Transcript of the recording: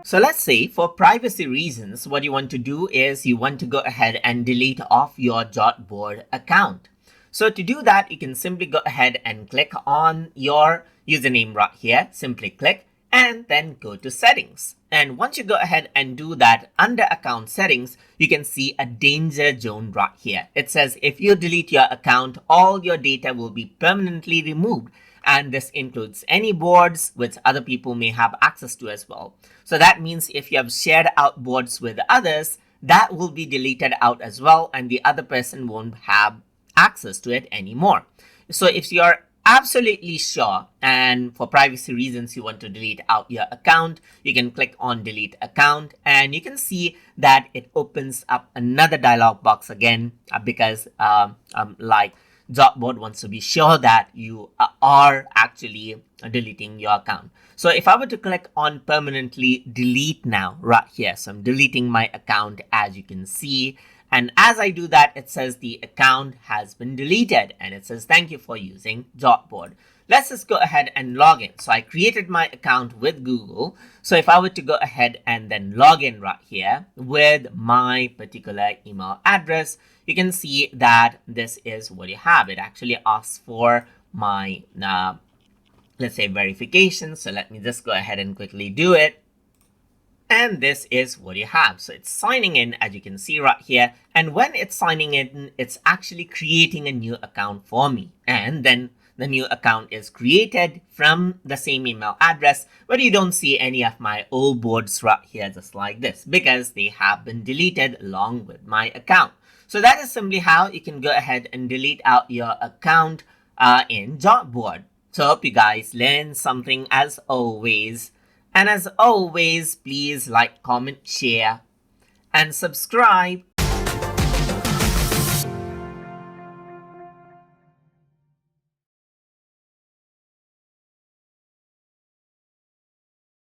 So let's say for privacy reasons, what you want to do is you want to go ahead and delete off your Jotboard account. So to do that, you can simply go ahead and click on your username right here. Simply click and then go to settings. And once you go ahead and do that, under account settings, you can see a danger zone right here. It says if you delete your account, all your data will be permanently removed. And this includes any boards which other people may have access to as well. So that means if you have shared out boards with others, that will be deleted out as well, and the other person won't have access to it anymore. So if you're absolutely sure and for privacy reasons you want to delete out your account, you can click on delete account and you can see that it opens up another dialog box again because like Jotboard wants to be sure that you are actually deleting your account. So if I were to click on permanently delete now right here, so I'm deleting my account as you can see. And as I do that, it says the account has been deleted and it says thank you for using Jotboard. Let's just go ahead and log in. So I created my account with Google. So if I were to go ahead and then log in right here with my particular email address, you can see that this is what you have. It actually asks for my, let's say, verification. So let me just go ahead and quickly do it. And this is what you have. So it's signing in, as you can see right here. And when it's signing in, it's actually creating a new account for me. And then the new account is created from the same email address, but you don't see any of my old boards right here just like this because they have been deleted along with my account. So that is simply how you can go ahead and delete out your account in Jotboard. So I hope you guys learned something as always. And as always, please like, comment, share, and subscribe.